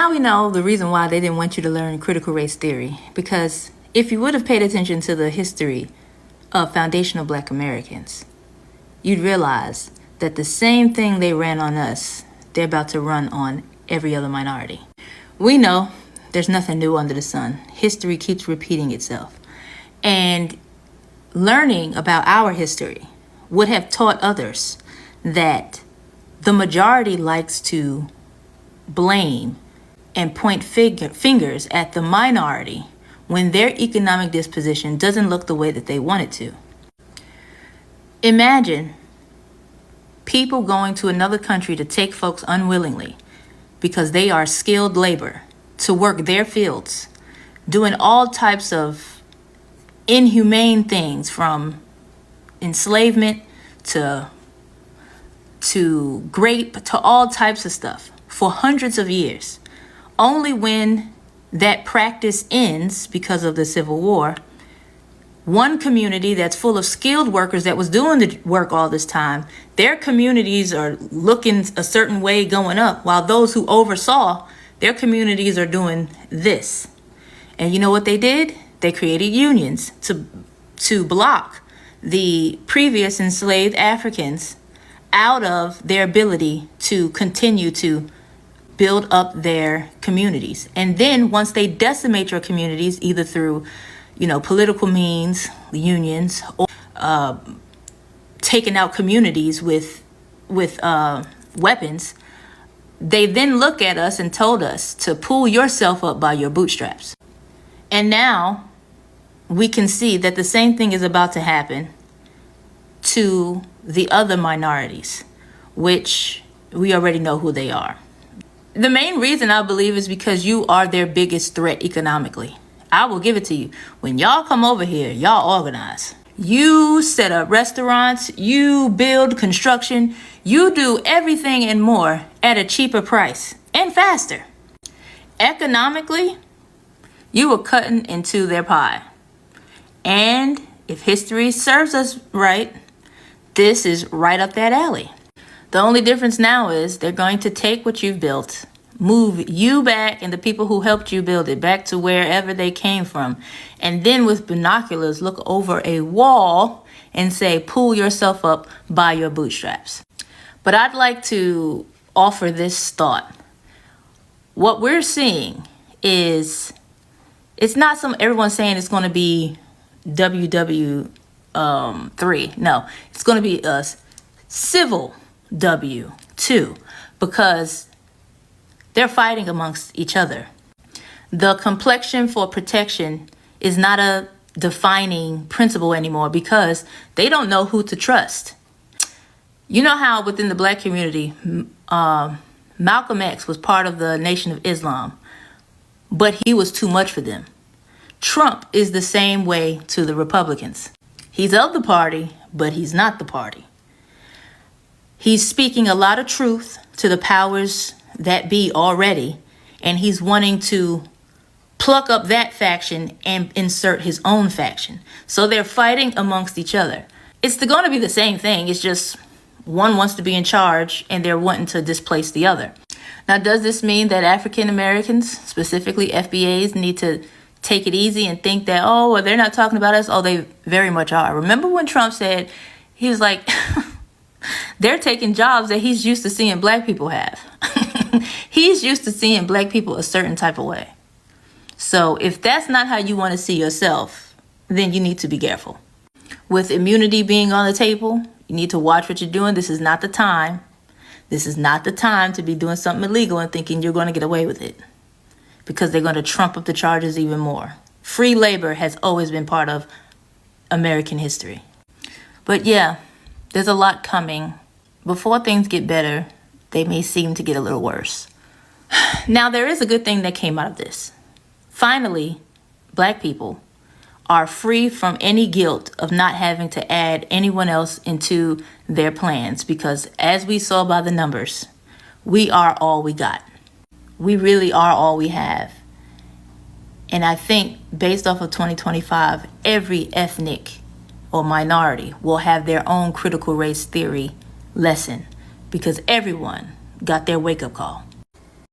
Now we know the reason why they didn't want you to learn critical race theory, because if you would have paid attention to the history of foundational Black Americans, you'd realize that the same thing they ran on us, they're about to run on every other minority. We know there's nothing new under the sun. History keeps repeating itself. And learning about our history would have taught others that the majority likes to blame and point fingers at the minority when their economic disposition doesn't look the way that they want it to. Imagine people going to another country to take folks unwillingly because they are skilled labor to work their fields, doing all types of inhumane things, from enslavement to grape to all types of stuff for hundreds of years. Only when that practice ends because of the Civil War, one community that's full of skilled workers that was doing the work all this time, their communities are looking a certain way going up, while those who oversaw their communities are doing this. And you know what they did? They created unions to block the previous enslaved Africans out of their ability to continue to build up their communities. And then once they decimate your communities, either through, political means, unions, or taking out communities with weapons, they then look at us and told us to pull yourself up by your bootstraps. And now we can see that the same thing is about to happen to the other minorities, which we already know who they are. The main reason, I believe, is because you are their biggest threat economically. I will give it to you. When y'all come over here, y'all organize. You set up restaurants, you build construction, you do everything and more at a cheaper price and faster. Economically, you were cutting into their pie. And if history serves us right, this is right up that alley. The only difference now is they're going to take what you've built, move you back and the people who helped you build it back to wherever they came from, and then with binoculars look over a wall and say, pull yourself up by your bootstraps. But I'd like to offer this thought. What we're seeing is, it's not everyone's saying it's going to be WW3. No, it's going to be a civil W2, because they're fighting amongst each other. The complexion for protection is not a defining principle anymore, because they don't know who to trust. You know how within the Black community, Malcolm X was part of the Nation of Islam, but he was too much for them. Trump is the same way to the Republicans. He's of the party, but he's not the party. He's speaking a lot of truth to the powers that be already, and he's wanting to pluck up that faction and insert his own faction. So they're fighting amongst each other. It's going to be the same thing. It's just one wants to be in charge and they're wanting to displace the other. Now, does this mean that African Americans, specifically FBAs, need to take it easy and think that, oh, well, they're not talking about us? Oh, they very much are. Remember when Trump said, he was like, they're taking jobs that he's used to seeing Black people have. He's used to seeing Black people a certain type of way. So if that's not how you want to see yourself, then you need to be careful. With immunity being on the table, you need to watch what you're doing. This is not the time. This is not the time to be doing something illegal and thinking you're going to get away with it, because they're going to trump up the charges even more. Free labor has always been part of American history. But yeah, there's a lot coming. Before things get better, they may seem to get a little worse. Now, there is a good thing that came out of this. Finally, Black people are free from any guilt of not having to add anyone else into their plans, because as we saw by the numbers, we are all we got. We really are all we have. And I think based off of 2025, every ethnic or minority will have their own critical race theory lesson, because everyone got their wake-up call.